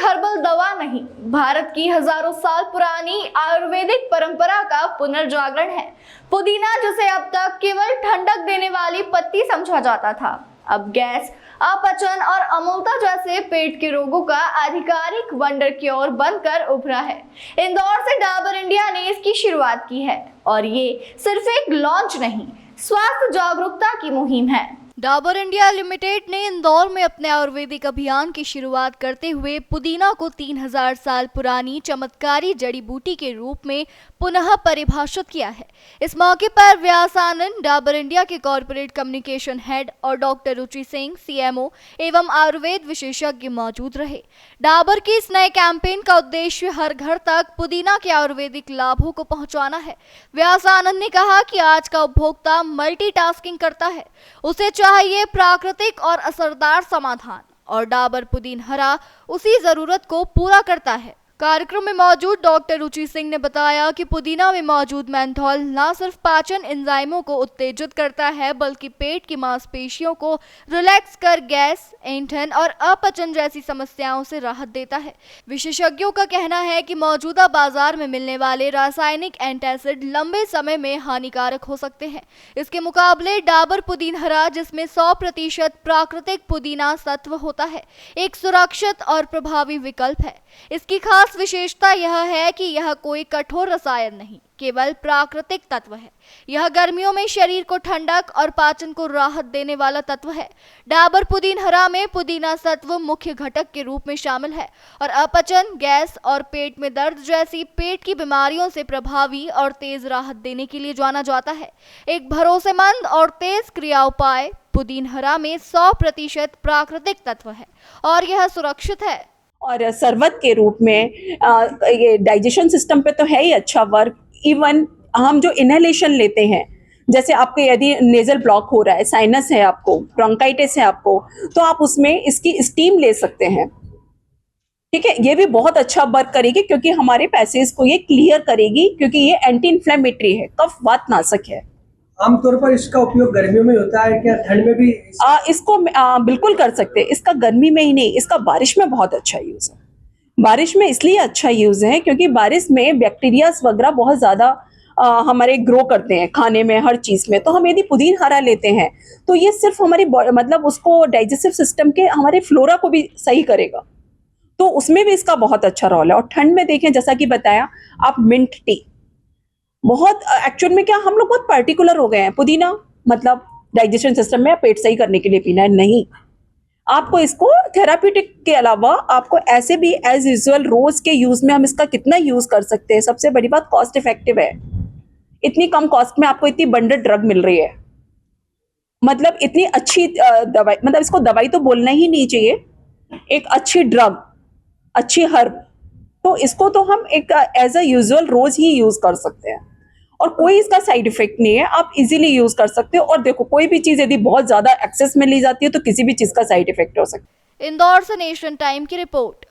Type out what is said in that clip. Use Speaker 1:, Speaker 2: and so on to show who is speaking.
Speaker 1: Herbal दवा नहीं, भारत की हजारों साल पुरानी आयुर्वेदिक परंपरा का पुनर्जागरण है। पुदीना, जिसे अब तक केवल ठंडक देने वाली पत्ती समझा जाता था, अब गैस, अपचन और अम्लता जैसे पेट के रोगों का आधिकारिक वंडर क्योर बनकर उभरा है। इंदौर से डाबर इंडिया ने इसकी शुरुआत की है और ये सिर्फ एक लॉन्च नहीं, स्वास्थ्य जागरूकता की मुहिम है। डाबर इंडिया लिमिटेड ने इंदौर में अपने आयुर्वेदिक अभियान की शुरुआत करते हुए पुदीना को 3000 साल पुरानी चमत्कारी जड़ी बूटी के रूप में पुनः परिभाषित किया है। इस मौके पर व्यास आनंद, डाबर इंडिया के कॉर्पोरेट कम्युनिकेशन हेड, और डॉक्टर रुचि सिंह, सीएमओ एवं आयुर्वेद विशेषज्ञ मौजूद रहे। डाबर के इस नए कैंपेन का उद्देश्य हर घर तक पुदीना के आयुर्वेदिक लाभों को पहुंचाना है। व्यास आनंद ने कहा कि आज का उपभोक्ता मल्टीटास्किंग करता है, उसे चाहिए प्राकृतिक और असरदार समाधान, और डाबर पुदीन हरा उसी जरूरत को पूरा करता है। कार्यक्रम में मौजूद डॉक्टर रुचि सिंह ने बताया कि पुदीना में मौजूद मेंथॉल न सिर्फ पाचन एंजाइमों को उत्तेजित करता है, बल्कि पेट की मांसपेशियों को रिलैक्स कर गैस, ऐंठन और अपचन जैसी समस्याओं से राहत देता है। विशेषज्ञों का कहना है कि मौजूदा बाजार में मिलने वाले रासायनिक एंटासिड लंबे समय में हानिकारक हो सकते हैं। इसके मुकाबले डाबर पुदीन हरा, जिसमें 100% प्राकृतिक पुदीना सत्व होता है, एक सुरक्षित और प्रभावी विकल्प है। इसकी खास विशेषता यह है कि यह कोई कठोर रसायन नहीं, केवल प्राकृतिक तत्व है। यह गर्मियों में शरीर को ठंडक और पाचन को राहत देने वाला तत्व है। डाबर पुदीन हरा में पुदीना सत्व मुख्य घटक के रूप में शामिल है और अपचन, गैस और पेट में दर्द जैसी पेट की बीमारियों से प्रभावी और तेज राहत देने के लिए जाना जाता है। एक भरोसेमंद और तेज क्रिया उपाय, पुदीन हरा में 100% प्राकृतिक तत्व है और यह सुरक्षित है।
Speaker 2: और शरबत के रूप में ये डाइजेशन सिस्टम पे तो है ही अच्छा वर्क। इवन हम जो इनहेलेशन लेते हैं, जैसे आपके यदि नेजल ब्लॉक हो रहा है, साइनस है आपको, ब्रोंकाइटिस है आपको, तो आप उसमें इसकी स्टीम ले सकते हैं। ठीक है, ये भी बहुत अच्छा वर्क करेगी क्योंकि हमारे पैसेज को ये क्लियर करेगी, क्योंकि ये एंटी इन्फ्लेमेटरी है, कफ वात नाशक है।
Speaker 3: आमतौर पर इसका उपयोग गर्मियों में होता है, क्या ठंड में भी?
Speaker 2: इसको बिल्कुल कर सकते हैं। इसका गर्मी में ही नहीं, इसका बारिश में बहुत अच्छा यूज है। बारिश में इसलिए अच्छा यूज है क्योंकि बारिश में बैक्टीरियाज वगैरह बहुत ज्यादा हमारे ग्रो करते हैं खाने में, हर चीज में। तो हम यदि पुदीन हरा लेते हैं तो ये सिर्फ हमारी मतलब उसको डाइजेस्टिव सिस्टम के, हमारे फ्लोरा को भी सही करेगा, तो उसमें भी इसका बहुत अच्छा रोल है। और ठंड में देखें, जैसा कि बताया, आप मिंट टी बहुत, एक्चुअल में क्या हम लोग बहुत पर्टिकुलर हो गए हैं, पुदीना मतलब डाइजेशन सिस्टम में पेट सही करने के लिए पीना है, नहीं। आपको इसको थेराप्यूटिक के अलावा आपको ऐसे भी एज यूजुअल रोज के यूज में हम इसका कितना यूज कर सकते हैं। सबसे बड़ी बात, कॉस्ट इफेक्टिव है। इतनी कम कॉस्ट में आपको इतनी बंडल ड्रग मिल रही है, मतलब इतनी अच्छी दवाई, मतलब इसको दवाई तो बोलना ही नहीं चाहिए, एक अच्छी ड्रग, अच्छी हर्ब। तो इसको तो हम एक एज अ यूजुअल रोज ही यूज कर सकते हैं और कोई इसका साइड इफेक्ट नहीं है, आप इजीली यूज कर सकते हो। और देखो, कोई भी चीज यदि बहुत ज्यादा एक्सेस में ली जाती है तो किसी भी चीज का साइड इफेक्ट हो सकता है।
Speaker 1: इंदौर से नेशन टाइम की रिपोर्ट।